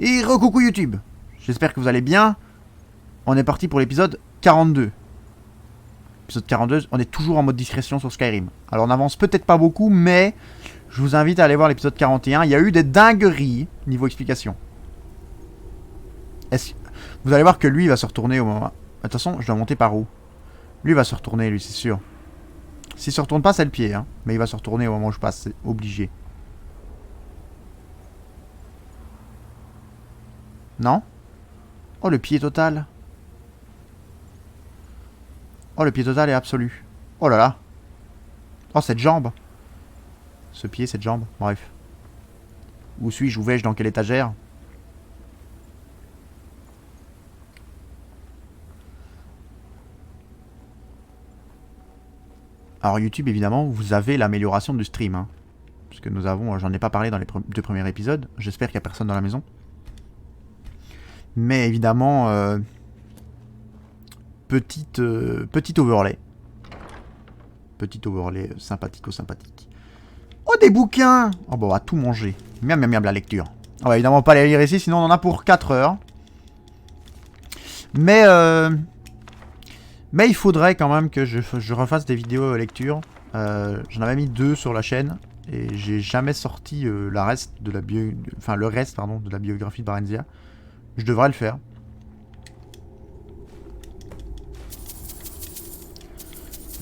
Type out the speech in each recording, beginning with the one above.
Et recoucou YouTube. J'espère que vous allez bien. On est parti pour l'épisode 42. Épisode 42, on est toujours en mode discrétion sur Skyrim. Alors on avance peut-être pas beaucoup, mais je vous invite à aller voir l'épisode 41. Il y a eu des dingueries niveau explication. Vous allez voir que lui il va se retourner au moment... De toute façon, je dois monter par où? Lui il va se retourner, lui, c'est sûr. S'il se retourne pas, c'est le pied, hein. Mais il va se retourner au moment où je passe, c'est obligé. Non? Oh, le pied total. Oh, le pied total est absolu. Oh là là. Oh, cette jambe. Ce pied, cette jambe. Bref. Où suis-je? Où vais-je? Dans quelle étagère? Alors YouTube, évidemment, vous avez l'amélioration du stream. Hein. Parce que nous avons... J'en ai pas parlé dans les deux premiers épisodes. J'espère qu'il n'y a personne dans la maison. Mais évidemment... Petit overlay. Petit overlay sympathique. Oh, des bouquins! Oh, bah, on va tout manger. Miam, miam, miam, la lecture. On va évidemment pas les lire ici, sinon on en a pour 4 heures. Mais il faudrait quand même que je refasse des vidéos lecture. J'en avais mis 2 sur la chaîne. Et j'ai jamais sorti le reste de la biographie de Barenziah. Je devrais le faire.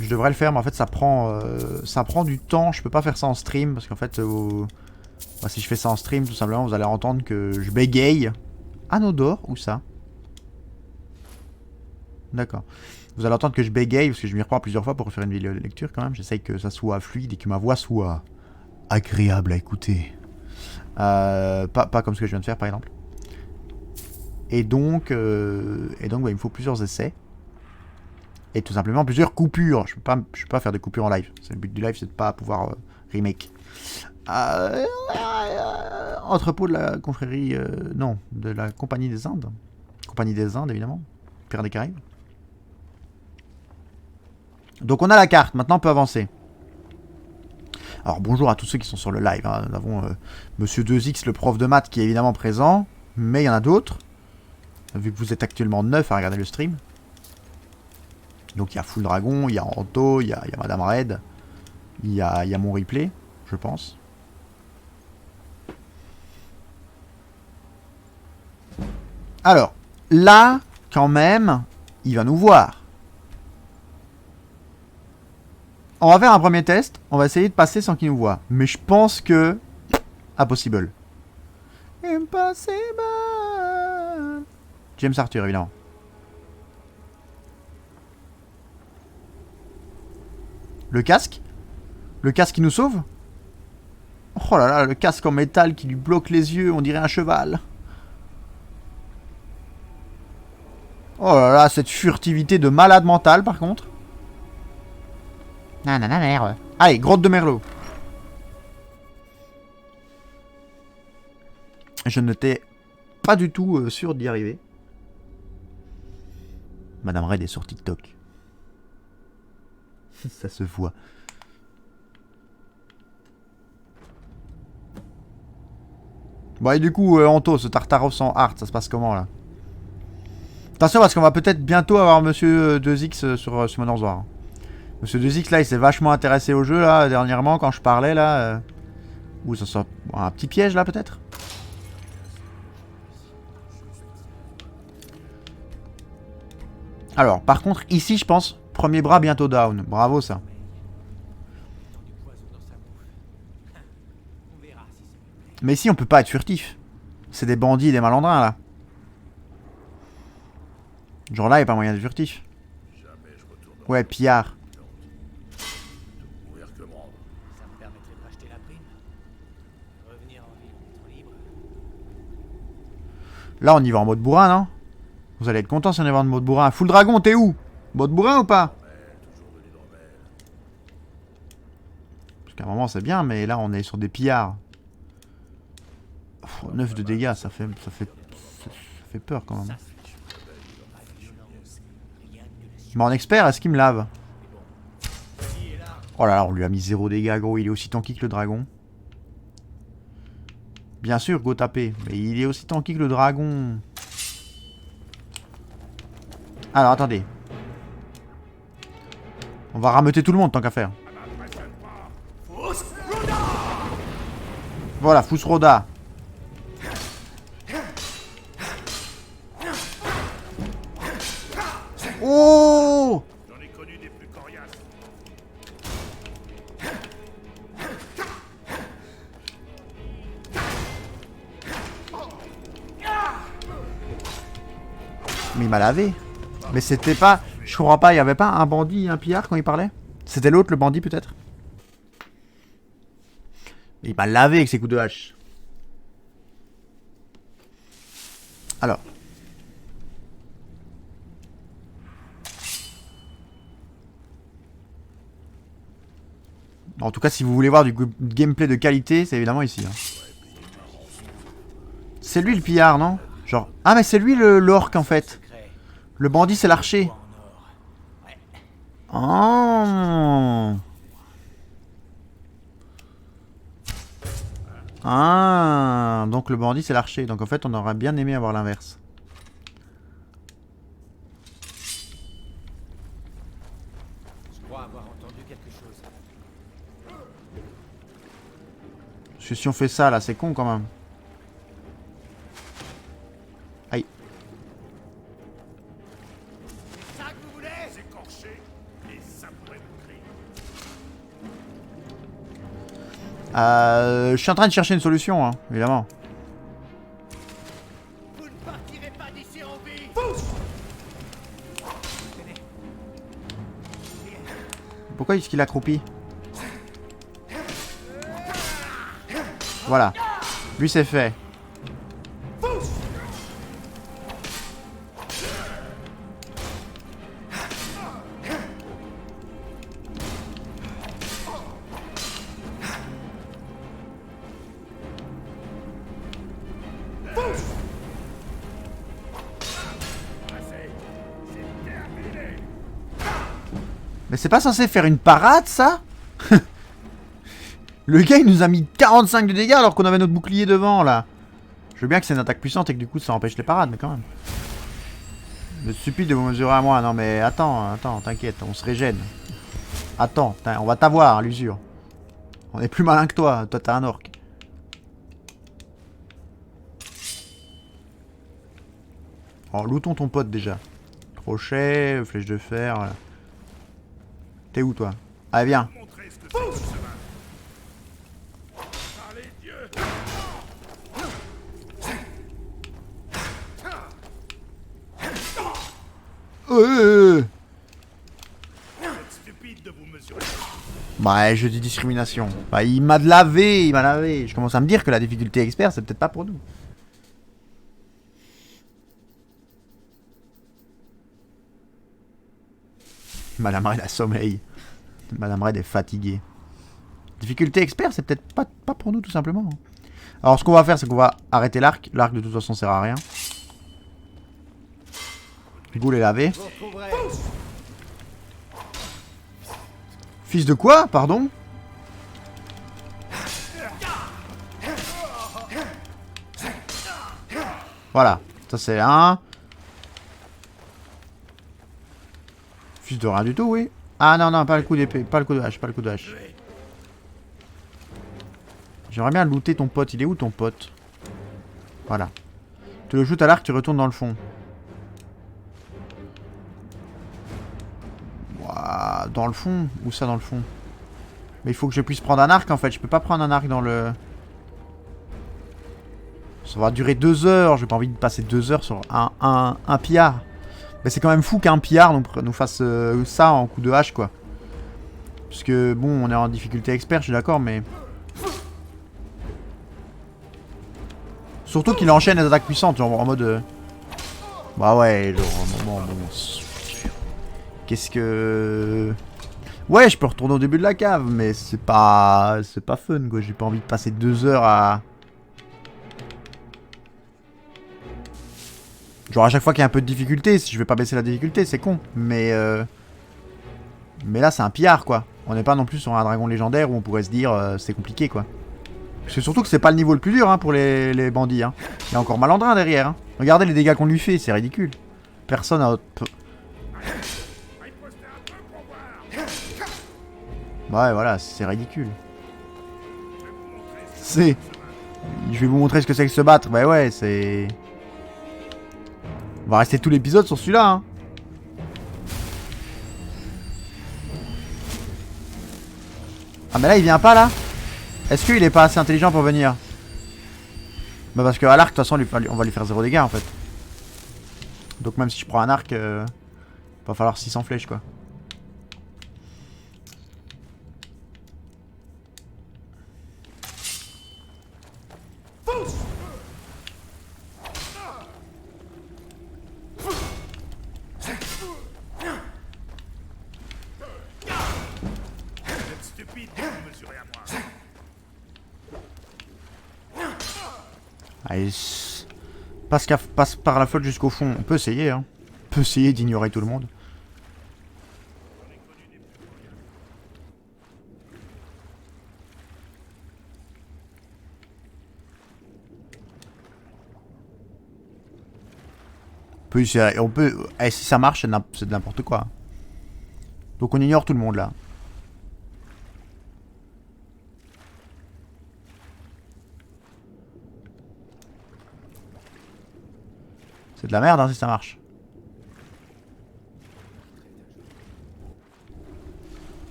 Je devrais le faire, mais en fait ça prend du temps. Je peux pas faire ça en stream parce qu'en fait, bah, si je fais ça en stream, tout simplement, vous allez entendre que je bégaye. Anneau d'or, où ça? D'accord. Vous allez entendre que je bégaye parce que je m'y reprends plusieurs fois pour refaire une vidéo de lecture quand même. J'essaye que ça soit fluide et que ma voix soit agréable à écouter. Pas comme ce que je viens de faire par exemple. Et donc, bah, il me faut plusieurs essais. Et tout simplement plusieurs coupures. Je peux pas faire des coupures en live. Le but du live, c'est de pas pouvoir remake. Entrepôt de la confrérie... non, de la Compagnie des Indes. Compagnie des Indes, évidemment. Pirates des Caraïbes. Donc on a la carte. Maintenant, on peut avancer. Alors bonjour à tous ceux qui sont sur le live. Hein. Nous avons Monsieur 2X, le prof de maths, qui est évidemment présent. Mais il y en a d'autres. Vu que vous êtes actuellement 9 à regarder le stream. Donc il y a Full Dragon, il y a Anto, il y a Madame Red, il y a mon replay, je pense. Alors, là, quand même, il va nous voir. On va faire un premier test, on va essayer de passer sans qu'il nous voie. Mais je pense que... Impossible. Impossible. James Arthur, évidemment. Le casque? Le casque qui nous sauve? Oh là là, le casque en métal qui lui bloque les yeux, on dirait un cheval. Oh là là, cette furtivité de malade mental par contre. Nanana. Allez, grotte de Merlot. Je n'étais pas du tout sûr d'y arriver. Madame Red est sur TikTok. Ça se voit. Bon et du coup, Anto, ce Tartaros en art, ça se passe comment là? Attention parce qu'on va peut-être bientôt avoir Monsieur 2X sur Summoner's War. Monsieur 2X là, il s'est vachement intéressé au jeu là, dernièrement quand je parlais là. Ouh, ça sort un petit piège là peut-être? Alors, par contre, ici je pense, premier bras bientôt down. Bravo ça. Mais ici on peut pas être furtif. C'est des bandits et des malandrins là. Genre là il n'y a pas moyen d'être furtif. Ouais, pillard. Là on y va en mode bourrin, non? Vous allez être content si on y va en mode bourrin. Full Dragon, t'es où? Mode bourrin ou pas? Parce qu'à un moment c'est bien, mais là on est sur des pillards. 9 de dégâts, ça fait peur quand même. Mais en expert, est-ce qu'il me lave? Oh là là, on lui a mis 0 dégâts, gros. Il est aussi tanky que le dragon. Bien sûr, go taper. Mais il est aussi tanky que le dragon. Alors, attendez. On va rameuter tout le monde tant qu'à faire. Voilà, Fusroda. Oh! J'en ai connu des plus coriaces. Mais il m'a lavé. Mais c'était pas... Je comprends pas, il y avait pas un bandit et un pillard quand il parlait? C'était l'autre, le bandit peut-être? Il m'a lavé avec ses coups de hache. Alors. En tout cas, si vous voulez voir du gameplay de qualité, c'est évidemment ici. Hein. C'est lui le pillard, non? Genre... Ah mais c'est lui l'orc en fait. Le bandit c'est l'archer. Oh. Ah, donc le bandit c'est l'archer. Donc en fait on aurait bien aimé avoir l'inverse. Je crois avoir entendu quelque chose. Parce que si on fait ça là, c'est con quand même. Aïe. Ça que vous voulez? S'écorcher et ça pourrait vous crier. Je suis en train de chercher une solution, hein, évidemment. Vous ne partirez pas d'ici en vie. Pourquoi est-ce qu'il accroupit? Voilà. Lui c'est fait. Mais c'est pas censé faire une parade, ça? Le gars, il nous a mis 45 de dégâts alors qu'on avait notre bouclier devant, là. Je veux bien que c'est une attaque puissante et que du coup, ça empêche les parades, mais quand même. C'est stupide de vous mesurer à moi. Non, mais attends, t'inquiète, on se régène. Attends, on va t'avoir, hein, l'usure. On est plus malin que toi. Toi, t'es un orc. Oh, lootons ton pote, déjà. Crochet, flèche de fer, voilà. T'es où, toi? Allez, viens. Montrez ce que c'est que ce vin. Parlez Dieu. C'est stupide de vous mesurer. Bah, je dis discrimination. Bah, il m'a lavé, il m'a lavé. Je commence à me dire que la difficulté expert, c'est peut-être pas pour nous. Madame Red a sommeil. Madame Red est fatiguée. Difficulté expert, c'est peut-être pas pour nous, tout simplement. Alors, ce qu'on va faire, c'est qu'on va arrêter l'arc. L'arc, de toute façon, sert à rien. Goule est lavé. Vous retrouverez. Fils de quoi? Pardon? Voilà. Ça, c'est un. Fils de rien du tout, oui. Ah non, non, pas le coup d'épée. Pas le coup de hache, pas le coup de hache. J'aimerais bien looter ton pote. Il est où ton pote? Voilà. Tu le shootes à l'arc, tu retournes dans le fond. Ouah, dans le fond? Où ça dans le fond? Mais il faut que je puisse prendre un arc en fait. Je peux pas prendre un arc dans le... Ça va durer 2 heures. J'ai pas envie de passer 2 heures sur un pillard. Mais c'est quand même fou qu'un pillard nous fasse ça en coup de hache quoi. Parce que bon, on est en difficulté expert, je suis d'accord, mais... Surtout qu'il enchaîne les attaques puissantes, genre en mode... Bah ouais, genre bon... Qu'est-ce que... Ouais, je peux retourner au début de la cave, mais c'est pas fun quoi. J'ai pas envie de passer 2 heures à... Genre à chaque fois qu'il y a un peu de difficulté, si je vais pas baisser la difficulté, c'est con. Mais là c'est un pillard quoi. On n'est pas non plus sur un dragon légendaire où on pourrait se dire c'est compliqué quoi. C'est surtout que c'est pas le niveau le plus dur hein, pour les bandits. Hein. Il y a encore Malandrin derrière. Hein. Regardez les dégâts qu'on lui fait, c'est ridicule. Personne a... Ouais, voilà, c'est ridicule. C'est... Je vais vous montrer ce que c'est que se battre. Bah ouais, c'est... On va rester tout l'épisode sur celui-là. Hein. Ah mais là, il vient pas là? Est-ce qu'il est pas assez intelligent pour venir? Bah parce qu'à l'arc, de toute façon, on va lui faire 0 dégâts en fait. Donc même si je prends un arc, va falloir 600 flèches quoi. Allez, passe par la flotte jusqu'au fond. On peut essayer, hein. On peut essayer d'ignorer tout le monde. On peut... Eh, si ça marche, c'est de n'importe quoi. Donc on ignore tout le monde là. C'est de la merde hein, si ça marche.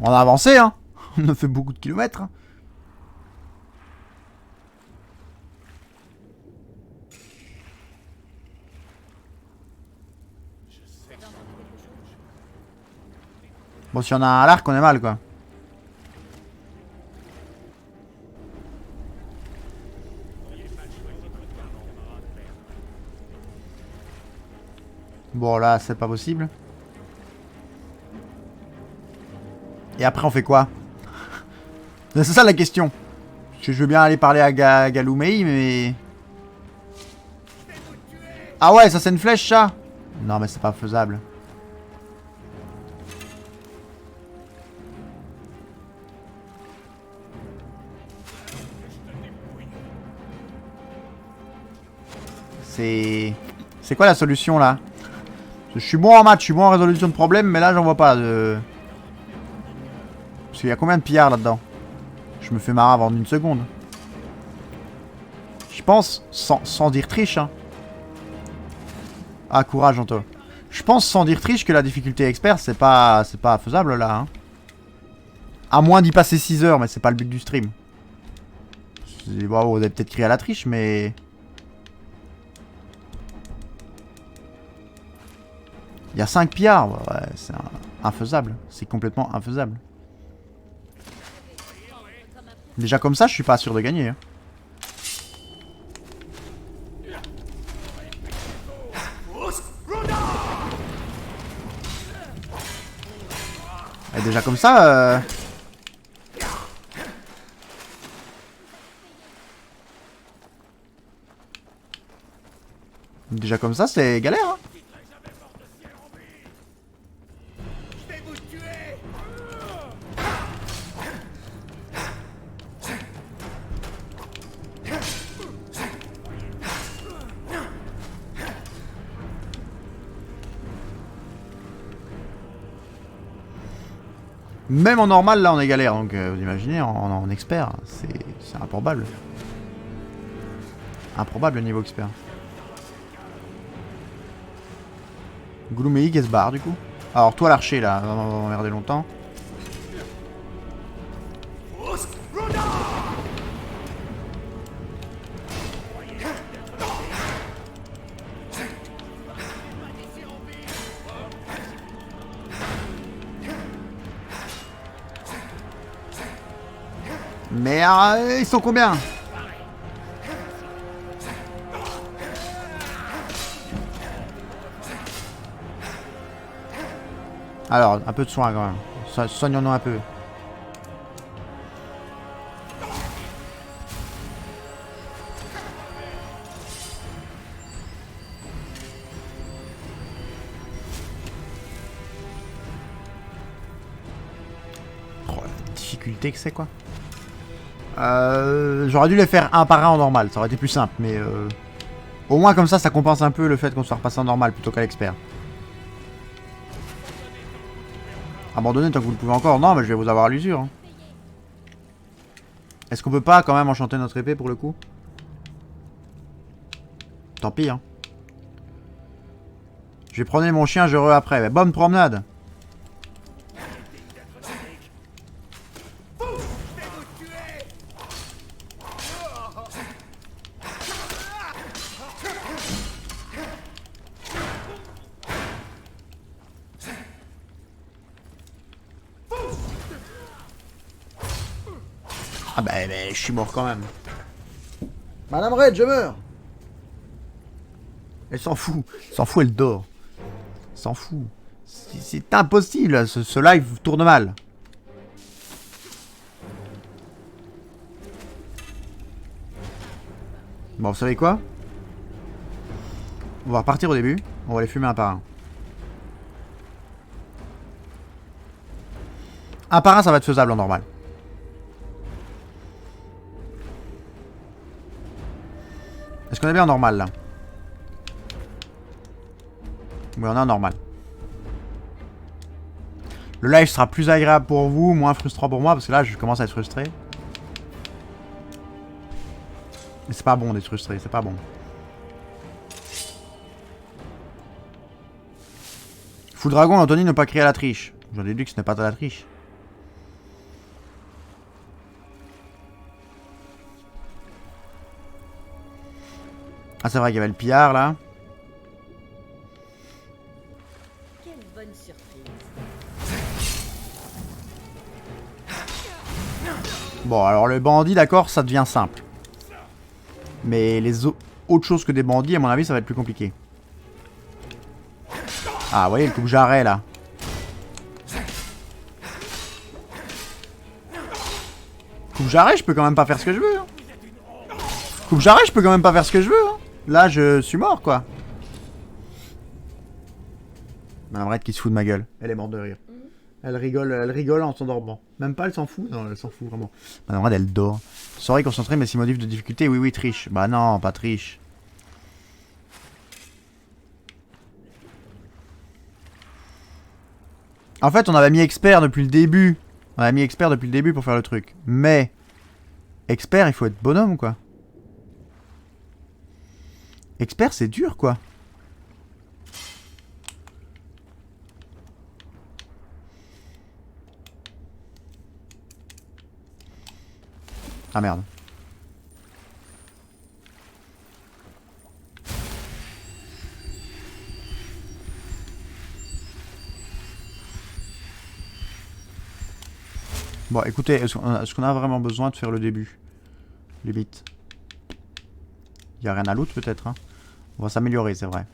On a avancé hein. On a fait beaucoup de kilomètres. Hein. Bon si on a un à l'arc on est mal quoi. Bon là c'est pas possible. Et après on fait quoi? C'est ça la question. Parce que je veux bien aller parler à Galoumei mais... Ah ouais ça c'est une flèche ça? Non mais c'est pas faisable. C'est quoi la solution là? Je suis bon en maths, je suis bon en résolution de problème, mais là j'en vois pas de... Parce qu'il y a combien de pillards là-dedans? Je me fais marrer avant une seconde. Je pense, sans dire triche, hein. Ah, courage en toi. Je pense sans dire triche que la difficulté expert, c'est pas faisable là. Hein. À moins d'y passer 6 heures, mais c'est pas le but du stream. Wow, vous avez peut-être crié à la triche, mais... Il y a 5 pillards, ouais, c'est infaisable. C'est complètement infaisable. Déjà comme ça, je suis pas sûr de gagner. Hein. Et déjà comme ça... Déjà comme ça, c'est galère. Hein. Même en normal, là, on est galère. Donc, vous imaginez, en expert, c'est improbable. Improbable le niveau expert. Gouloumei qui se barre, du coup. Alors, toi, l'archer, là, on va emmerder longtemps. Mais ils sont combien? Alors, un peu de soin quand même. Soignons-nous un peu. difficulté que c'est quoi. J'aurais dû les faire un par un en normal, ça aurait été plus simple, mais au moins comme ça compense un peu le fait qu'on soit repassé en normal plutôt qu'à l'expert. Abandonner tant que vous le pouvez encore, non mais je vais vous avoir à l'usure. Hein. Est-ce qu'on peut pas quand même enchanter notre épée pour le coup? Tant pis hein. Je vais prendre mon chien, je re après, mais bonne promenade. Ah bah, je suis mort quand même. Madame Red, je meurs. Elle s'en fout. S'en fout, elle dort. S'en fout. C'est impossible, ce live tourne mal. Bon, vous savez quoi? On va repartir au début. On va les fumer un par un. Un par un, ça va être faisable en normal. Est-ce qu'on est bien en normal là? Oui, on est en normal. Le live sera plus agréable pour vous, moins frustrant pour moi, parce que là, je commence à être frustré. Mais c'est pas bon d'être frustré, c'est pas bon. Fou Dragon, Anthony, ne pas crier à la triche. J'en ai dit que ce n'est pas de la triche. Ah, c'est vrai qu'il y avait le pillard là. Quelle bonne surprise. Bon, alors le bandit, d'accord, ça devient simple. Mais les autres choses que des bandits, à mon avis, ça va être plus compliqué. Ah, vous voyez le coupe-jarret là. Coupe-jarret, je peux quand même pas faire ce que je veux. Hein. Coupe-jarret, je peux quand même pas faire ce que je veux. Hein. Là, je suis mort, quoi. Madame Red qui se fout de ma gueule. Elle est morte de rire. Elle rigole en s'endormant. Même pas, elle s'en fout. Non, elle s'en fout vraiment. Madame Red, elle dort. Sorry, concentré, mais si modif de difficulté, oui, triche. Bah non, pas triche. En fait, on avait mis expert depuis le début. On avait mis expert depuis le début pour faire le truc. Mais, expert, il faut être bonhomme, quoi. Expert, c'est dur, quoi. Ah merde. Bon, écoutez, est-ce qu'on a vraiment besoin de faire le début? Limite. Il n'y a rien à loot, peut-être, hein. On va s'améliorer, c'est vrai.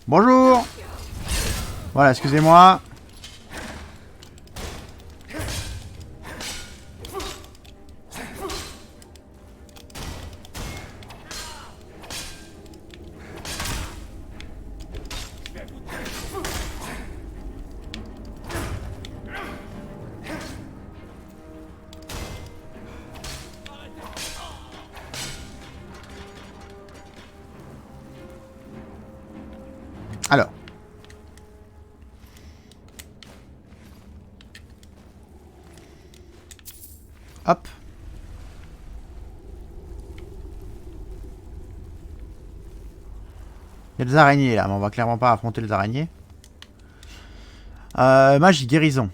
Bonjour. Voilà, excusez-moi. Alors. Hop. Il y a des araignées là, mais on va clairement pas affronter les araignées. Magie, guérison.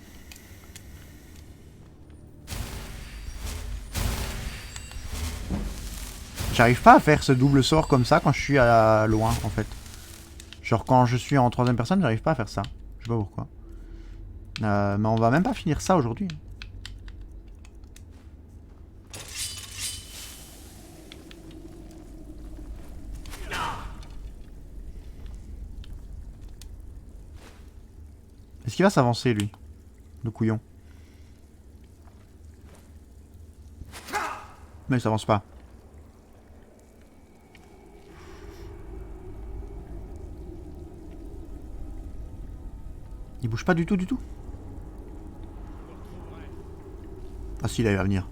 J'arrive pas à faire ce double sort comme ça quand je suis à loin en fait. Genre quand je suis en troisième personne, j'arrive pas à faire ça. Je sais pas pourquoi. Mais on va même pas finir ça aujourd'hui. Est-ce qu'il va s'avancer lui? Le couillon. Mais ça avance pas. Il bouge pas du tout, du tout. Ah si, là, il va venir.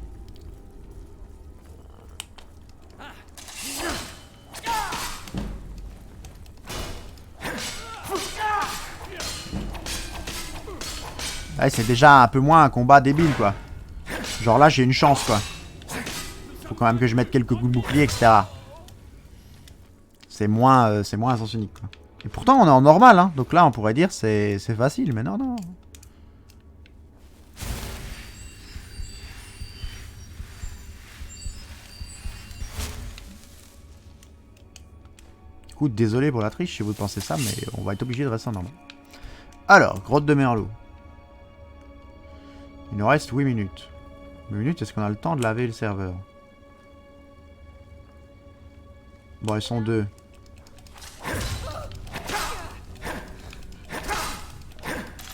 Ouais, c'est déjà un peu moins un combat débile, quoi. Genre là, j'ai une chance, quoi. Faut quand même que je mette quelques coups de bouclier, etc. C'est moins à sens unique, quoi. Et pourtant, on est en normal, hein. Donc là, on pourrait dire c'est facile, mais non, non. Écoute, désolé pour la triche si vous pensez ça, mais on va être obligé de rester en normal. Alors, grotte de Merlot. Il nous reste 8 minutes. 8 minutes, est-ce qu'on a le temps de laver le serveur? Bon, ils sont deux.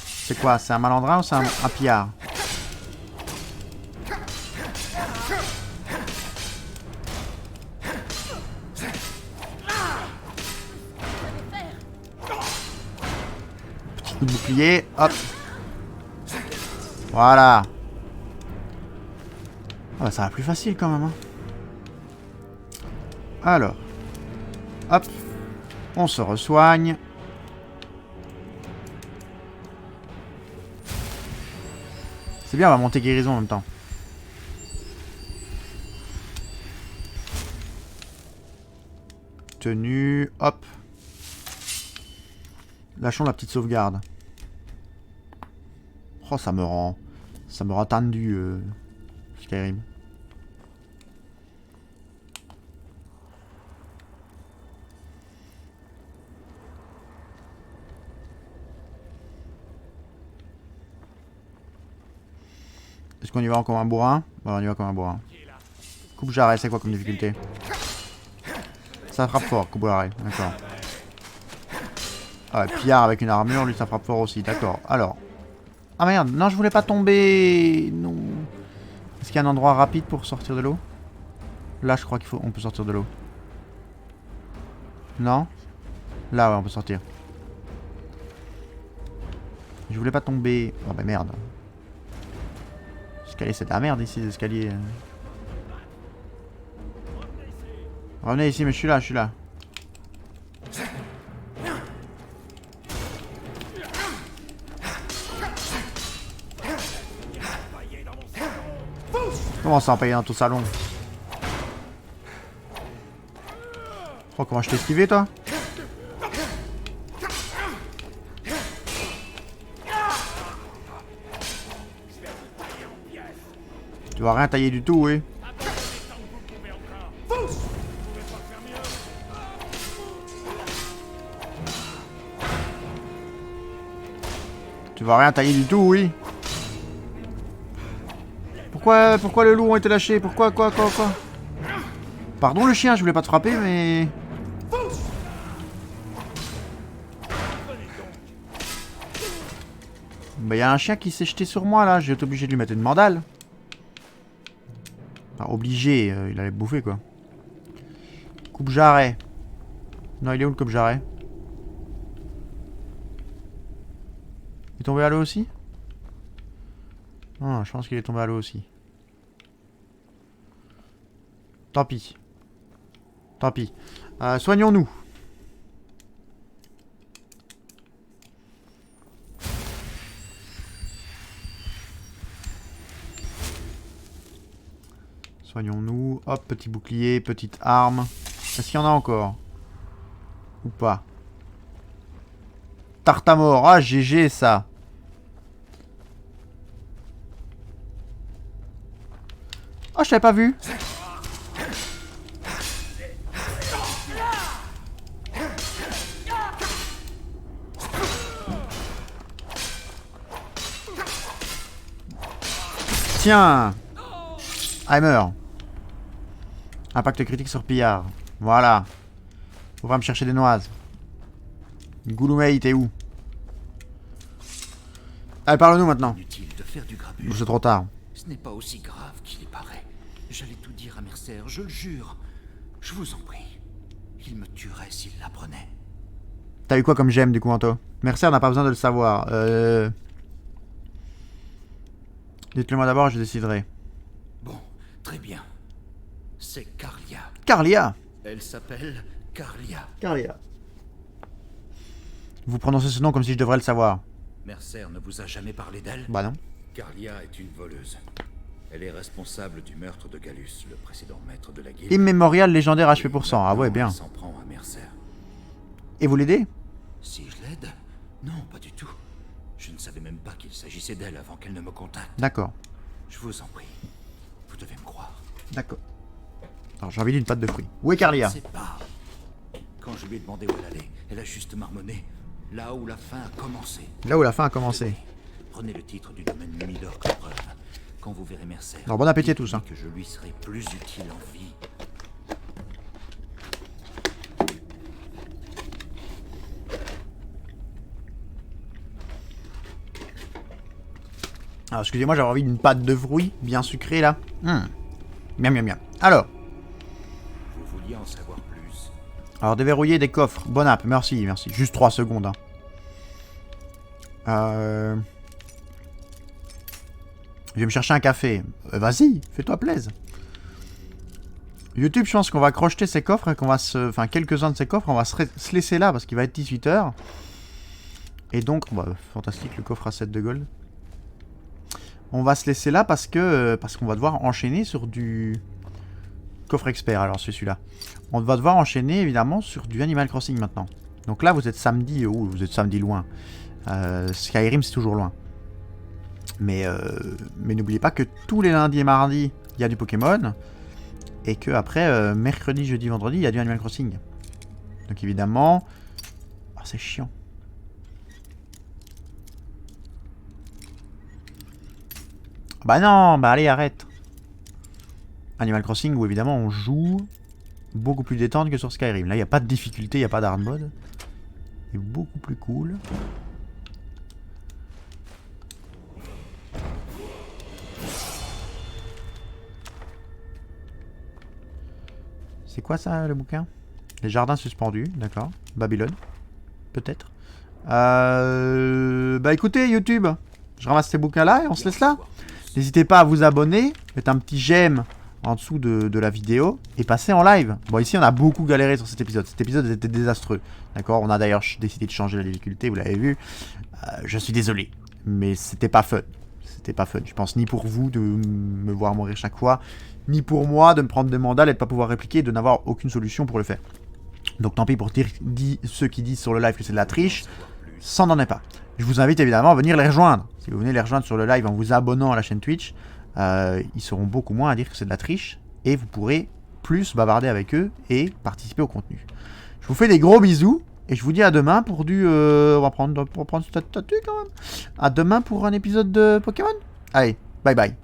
C'est quoi? C'est un malandrin ou c'est un pillard? Petit coup de bouclier, hop. Voilà. Ah bah ça va plus facile quand même. Hein. Alors. Hop. On se resoigne. C'est bien, on va monter guérison en même temps. Tenue, hop. Lâchons la petite sauvegarde. Oh, ça me rend tendu, Skyrim. Est-ce qu'on y va comme un bourrin? Voilà, on y va comme un bourrin. Coupe jarret, c'est quoi comme difficulté? Ça frappe fort, coupe jarret, d'accord. Ah ouais, pillard avec une armure, lui ça frappe fort aussi, d'accord. Alors. Ah merde, non je voulais pas tomber. Non. Est-ce qu'il y a un endroit rapide pour sortir de l'eau? Là je crois on peut sortir de l'eau. Non? Là ouais on peut sortir. Je voulais pas tomber. Oh bah merde. L'escalier c'est de la merde ici, l'escalier. Revenez ici mais je suis là, je suis là. Comment ça empailler dans ton salon? Oh comment je t'ai esquivé toi? Tu vas rien tailler du tout, oui. Tu vas rien tailler du tout, oui. Pourquoi le loup ont été lâchés? Pourquoi quoi? Pardon le chien, je voulais pas te frapper, mais... Bah y a un chien qui s'est jeté sur moi là, j'ai été obligé de lui mettre une mandale. Enfin, obligé, il allait bouffer quoi. Coupe jarret. Non, il est où le coupe jarret? Il est tombé à l'eau aussi? Ah, je pense qu'il est tombé à l'eau aussi. Tant pis. Tant pis. Soignons-nous. Soignons-nous. Hop, petit bouclier, petite arme. Est-ce qu'il y en a encore? Ou pas? Tarte à mort. Ah, GG ça. Oh, je t'avais pas vu. Tiens. Ah, il meurt. Impact critique sur pillard. Voilà. Faut pas me chercher des noises. Gouloumei, t'es où? Allez, parle-nous maintenant. Inutile de faire du grabuge. C'est trop tard. Ce n'est pas aussi grave qu'il y paraît. J'allais tout dire à Mercer, je le jure. Je vous en prie. Il me tuerait s'il l'apprenait. T'as eu quoi comme gemme du coup, Anto? Mercer n'a pas besoin de le savoir. Dites-le moi d'abord, je déciderai. Bon, très bien. C'est Carlia. Carlia. Elle s'appelle Carlia. Carlia. Vous prononcez ce nom comme si je devrais le savoir. Mercer ne vous a jamais parlé d'elle? Bah non. Carlia est une voleuse. Elle est responsable du meurtre de Gallus, le précédent maître de la guilde. Immémorial légendaire HP %. Ah ouais, bien. Elle s'en prend à Mercer. Et vous l'aidez? Si je l'aide? Non, pas du tout. Je ne savais même pas qu'il s'agissait d'elle avant qu'elle ne me contacte. D'accord. Je vous en prie. Vous devez me croire. D'accord. Alors j'ai envie d'une pâte de fruits. Où est Carlia? C'est pas. Quand je lui ai demandé où elle allait, elle a juste marmonné. Là où la fin a commencé. Là où la fin a commencé. Prenez le titre du domaine Midor comme preuve. Quand vous verrez Mercer, Alors bon appétit à tous. Hein. que je lui serai plus utile en vie. Alors excusez-moi, j'avais envie d'une pâte de fruits bien sucrée là. Miam miam miam. Alors. Vous vouliez en savoir plus? Alors déverrouiller des coffres. Bon app, merci, merci. Juste 3 secondes. Hein. Je vais me chercher un café. Vas-y, fais-toi plaisir. YouTube, je pense qu'on va crocheter ces coffres et qu'on va se... Enfin, quelques-uns de ces coffres, on va se laisser là parce qu'il va être 18h. Et donc... Bah, fantastique, le coffre à 7 de gold. On va se laisser là parce qu'on va devoir enchaîner sur du... Coffre expert, alors c'est celui-là. On va devoir enchaîner, évidemment, sur du Animal Crossing maintenant. Donc là, vous êtes samedi... Oh, vous êtes samedi loin. Skyrim, c'est toujours loin. Mais n'oubliez pas que tous les lundis et mardis, il y a du Pokémon. Et que après, mercredi, jeudi, vendredi, il y a du Animal Crossing. Donc évidemment... Oh, c'est chiant. Bah non, bah allez, arrête. Animal Crossing où évidemment on joue beaucoup plus détente que sur Skyrim. Là, il n'y a pas de difficulté, il n'y a pas d'hard mode. C'est beaucoup plus cool. C'est quoi ça, le bouquin? Les jardins suspendus, d'accord. Babylone, peut-être. Bah écoutez, YouTube, je ramasse ces bouquins-là et on se laisse là. N'hésitez pas à vous abonner, mettre un petit j'aime en dessous de la vidéo et passer en live. Bon, ici, on a beaucoup galéré sur cet épisode. Cet épisode était désastreux, d'accord. On a d'ailleurs décidé de changer la difficulté, vous l'avez vu. Je suis désolé, mais c'était pas fun. C'était pas fun. Je pense ni pour vous de me voir mourir chaque fois, ni pour moi de me prendre des mandales et de pas pouvoir répliquer et de n'avoir aucune solution pour le faire. Donc tant pis pour ceux qui disent sur le live que c'est de la triche, ça n'en est pas. Je vous invite évidemment à venir les rejoindre. Si vous venez les rejoindre sur le live en vous abonnant à la chaîne Twitch, ils seront beaucoup moins à dire que c'est de la triche et vous pourrez plus bavarder avec eux et participer au contenu. Je vous fais des gros bisous et je vous dis à demain pour du... on va prendre ce statut quand même. À demain pour un épisode de Pokémon. Allez, bye bye.